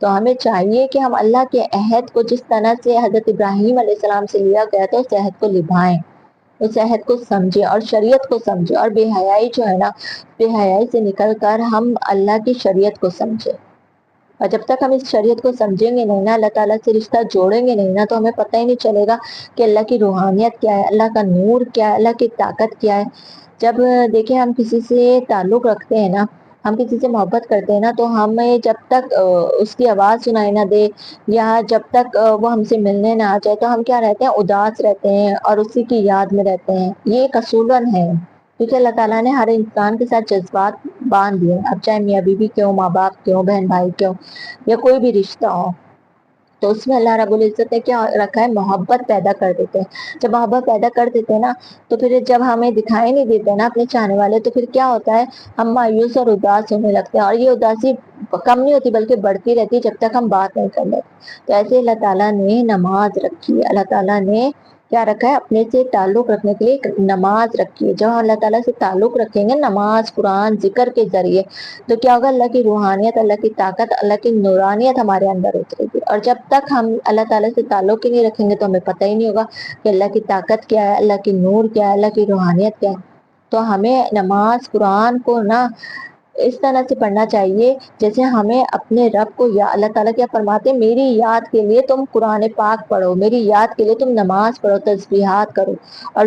تو ہمیں چاہیے کہ ہم اللہ کے عہد کو جس طرح سے حضرت ابراہیم علیہ السلام سے لیا گیا تھا اس عہد کو نبھائیں، اس عہد کو سمجھے اور شریعت کو سمجھے، اور بے حیائی جو ہے نا، بے حیائی سے نکل کر ہم اللہ کی شریعت کو سمجھے۔ اور جب تک ہم اس شریعت کو سمجھیں گے نہیں نا، اللہ تعالیٰ سے رشتہ جوڑیں گے نہیں نا، تو ہمیں پتہ ہی نہیں چلے گا کہ اللہ کی روحانیت کیا ہے، اللہ کا نور کیا ہے، اللہ کی طاقت کیا ہے۔ جب دیکھیں ہم کسی سے تعلق رکھتے ہیں نا، ہم کسی سے محبت کرتے ہیں نا، تو ہمیں جب تک اس کی آواز سنائی نہ دے یا جب تک وہ ہم سے ملنے نہ آ جائے تو ہم کیا رہتے ہیں، اداس رہتے ہیں اور اسی کی یاد میں رہتے ہیں۔ یہ ایک اصولن ہے، کیونکہ اللہ تعالیٰ نے ہر انسان کے ساتھ جذبات باندھ دیے، اب چاہے میاں بیوی کیوں، ماں باپ کیوں، بہن بھائی کیوں، یا کوئی بھی رشتہ ہو، تو اس میں اللہ رب العزت نے کیا رکھا ہے، محبت پیدا کر دیتے ہیں۔ جب محبت پیدا کر دیتے ہیں نا، تو پھر جب ہمیں دکھائی نہیں دیتے نا اپنے چاہنے والے، تو پھر کیا ہوتا ہے، ہم مایوس اور اداس ہونے لگتے ہیں، اور یہ اداسی کم نہیں ہوتی بلکہ بڑھتی رہتی ہے جب تک ہم بات نہیں کر لیتے۔ تو ایسے اللہ تعالیٰ نے نماز رکھی ہے، اللہ تعالیٰ نے کیا رکھا ہے، اپنے سے تعلق رکھنے کے لیے ایک نماز رکھی ہے۔ جب ہم اللہ تعالیٰ سے تعلق رکھیں گے نماز، قرآن، ذکر کے ذریعے، تو کیا ہوگا، اللہ کی روحانیت، اللہ کی طاقت، اللہ کی نورانیت ہمارے اندر اترے گی۔ اور جب تک ہم اللہ تعالیٰ سے تعلق ہی نہیں رکھیں گے تو ہمیں پتہ ہی نہیں ہوگا کہ اللہ کی طاقت کیا ہے، اللہ کی نور کیا ہے، اللہ کی روحانیت کیا ہے۔ تو ہمیں نماز، قرآن کو نا اس طرح سے پڑھنا چاہیے جیسے ہمیں اپنے رب کو، یا اللہ تعالیٰ کیا فرماتے ہیں، میری یاد کے لیے تم قرآن پاک پڑھو، میری یاد کے لیے تم نماز پڑھو، تسبیحات کرو۔ اور